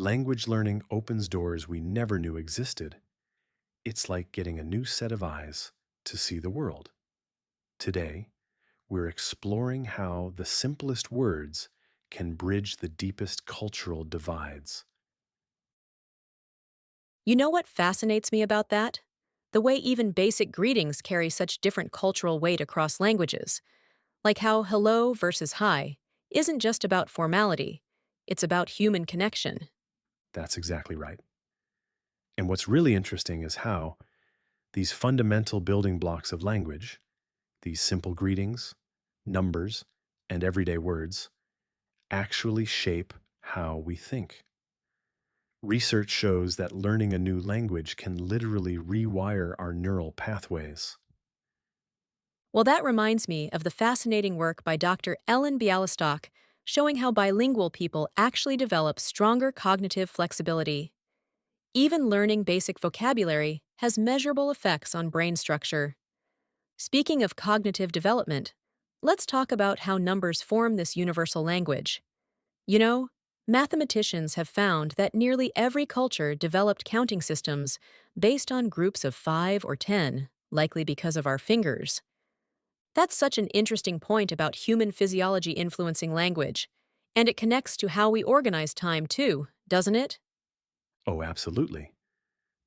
Language learning opens doors we never knew existed. It's like getting a new set of eyes to see the world. Today, we're exploring how the simplest words can bridge the deepest cultural divides. You know what fascinates me about that? The way even basic greetings carry such different cultural weight across languages, like how hello versus hi isn't just about formality, it's about human connection. That's exactly right. And what's really interesting is how these fundamental building blocks of language, these simple greetings, numbers, and everyday words, actually shape how we think. Research shows that learning a new language can literally rewire our neural pathways. Well, that reminds me of the fascinating work by Dr. Ellen Bialystok showing how bilingual people actually develop stronger cognitive flexibility. Even learning basic vocabulary has measurable effects on brain structure. Speaking of cognitive development, let's talk about how numbers form this universal language. You know, mathematicians have found that nearly every culture developed counting systems based on groups of 5 or 10, likely because of our fingers. That's such an interesting point about human physiology influencing language. And it connects to how we organize time, too, doesn't it? Oh, absolutely.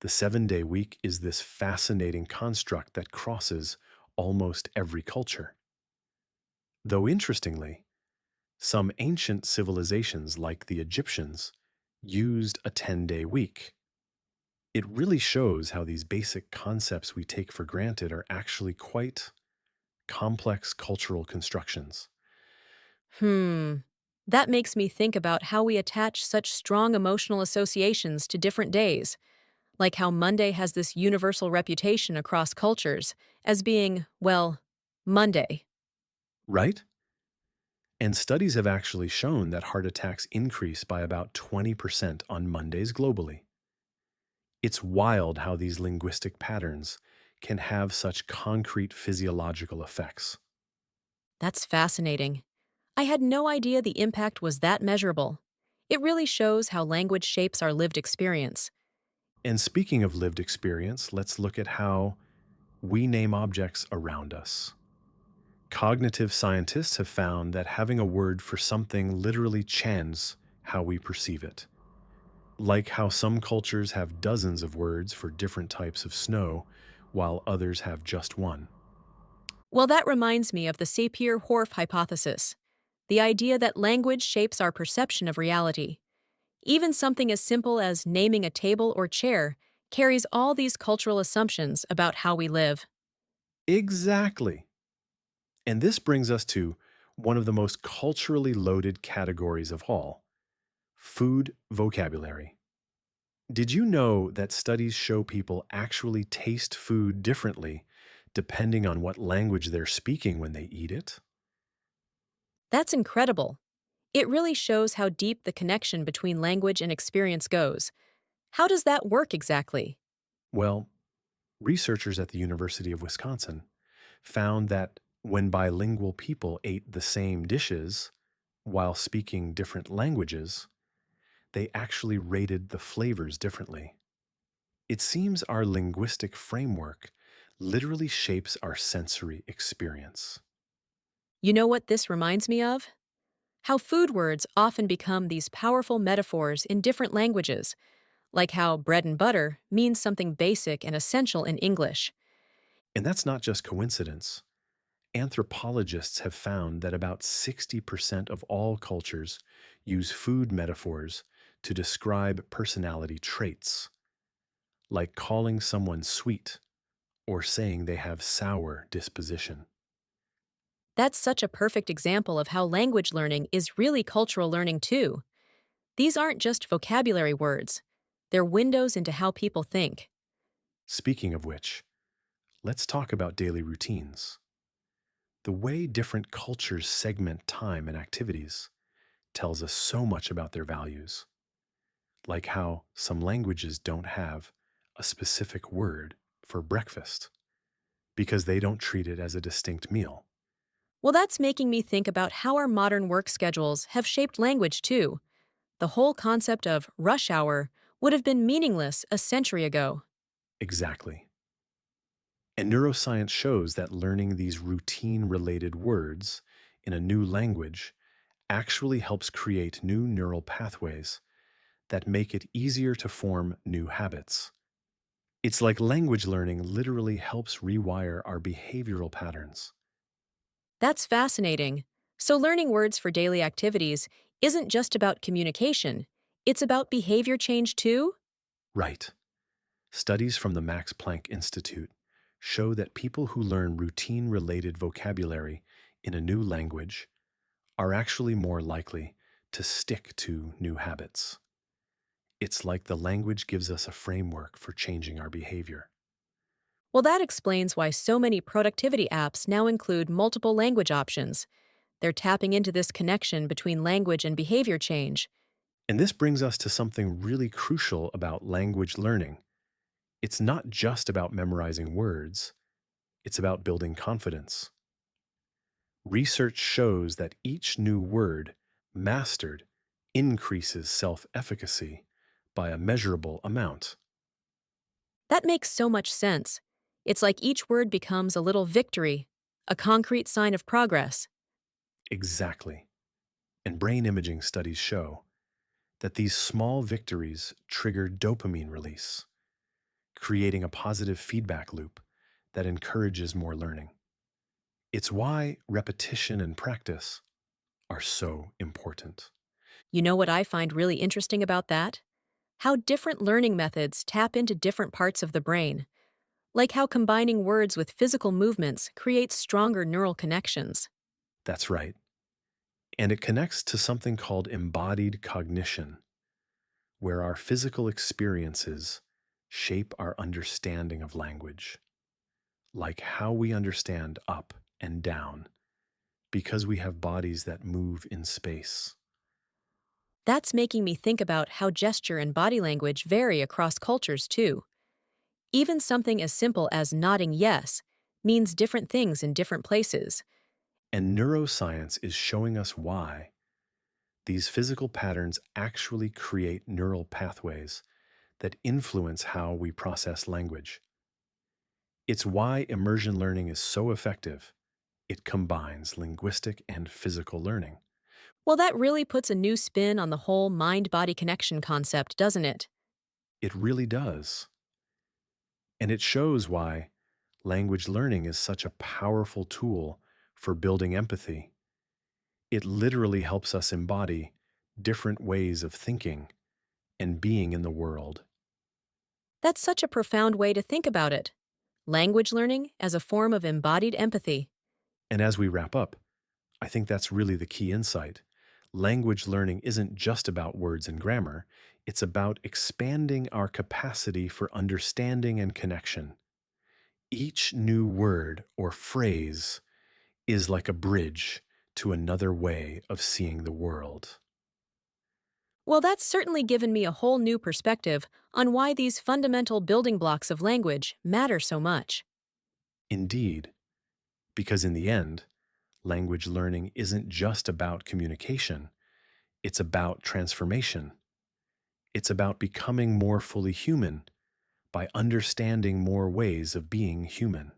The 7-day week is this fascinating construct that crosses almost every culture. Though interestingly, some ancient civilizations like the Egyptians used a 10-day week. It really shows how these basic concepts we take for granted are actually quite complex cultural constructions. Hmm. That makes me think about how we attach such strong emotional associations to different days, like how Monday has this universal reputation across cultures as being, well, Monday. Right? And studies have actually shown that heart attacks increase by about 20% on Mondays globally. It's wild how these linguistic patterns can have such concrete physiological effects. That's fascinating. I had no idea the impact was that measurable. It really shows how language shapes our lived experience. And speaking of lived experience, let's look at how we name objects around us. Cognitive scientists have found that having a word for something literally changes how we perceive it. Like how some cultures have dozens of words for different types of snow, while others have just one. Well, that reminds me of the Sapir-Whorf hypothesis, the idea that language shapes our perception of reality. Even something as simple as naming a table or chair carries all these cultural assumptions about how we live. Exactly. And this brings us to one of the most culturally loaded categories of all: food vocabulary. Did you know that studies show people actually taste food differently depending on what language they're speaking when they eat it? That's incredible. It really shows how deep the connection between language and experience goes. How does that work exactly? Well, researchers at the University of Wisconsin found that when bilingual people ate the same dishes while speaking different languages, they actually rated the flavors differently. It seems our linguistic framework literally shapes our sensory experience. You know what this reminds me of? How food words often become these powerful metaphors in different languages, like how bread and butter means something basic and essential in English. And that's not just coincidence. Anthropologists have found that about 60% of all cultures use food metaphors to describe personality traits, like calling someone sweet or saying they have sour disposition. That's such a perfect example of how language learning is really cultural learning too. These aren't just vocabulary words, they're windows into how people think. Speaking of which, let's talk about daily routines. The way different cultures segment time and activities tells us so much about their values, like how some languages don't have a specific word for breakfast because they don't treat it as a distinct meal. Well, that's making me think about how our modern work schedules have shaped language too. The whole concept of rush hour would have been meaningless a century ago. Exactly. And neuroscience shows that learning these routine related words in a new language actually helps create new neural pathways that make it easier to form new habits. It's like language learning literally helps rewire our behavioral patterns. That's fascinating. So, learning words for daily activities isn't just about communication, it's about behavior change too? Right. Studies from the Max Planck Institute show that people who learn routine related vocabulary in a new language are actually more likely to stick to new habits. It's like the language gives us a framework for changing our behavior. Well, that explains why so many productivity apps now include multiple language options. They're tapping into this connection between language and behavior change. And this brings us to something really crucial about language learning. It's not just about memorizing words, it's about building confidence. Research shows that each new word mastered increases self efficacy by a measurable amount. That makes so much sense. It's like each word becomes a little victory, a concrete sign of progress. Exactly. And brain imaging studies show that these small victories trigger dopamine release, creating a positive feedback loop that encourages more learning. It's why repetition and practice are so important. You know what I find really interesting about that? How different learning methods tap into different parts of the brain, like how combining words with physical movements creates stronger neural connections. That's right. And it connects to something called embodied cognition, where our physical experiences shape our understanding of language, like how we understand up and down, because we have bodies that move in space. That's making me think about how gesture and body language vary across cultures, too. Even something as simple as nodding yes means different things in different places. And neuroscience is showing us why these physical patterns actually create neural pathways that influence how we process language. It's why immersion learning is so effective. It combines linguistic and physical learning. Well, that really puts a new spin on the whole mind body connection concept, doesn't it? It really does. And it shows why language learning is such a powerful tool for building empathy. It literally helps us embody different ways of thinking and being in the world. That's such a profound way to think about it. Language learning as a form of embodied empathy. And as we wrap up, I think that's really the key insight. Language learning isn't just about words and grammar, it's about expanding our capacity for understanding and connection. Each new word or phrase is like a bridge to another way of seeing the world. Well, that's certainly given me a whole new perspective on why these fundamental building blocks of language matter so much. Indeed, because in the end, language learning isn't just about communication, it's about transformation. It's about becoming more fully human by understanding more ways of being human.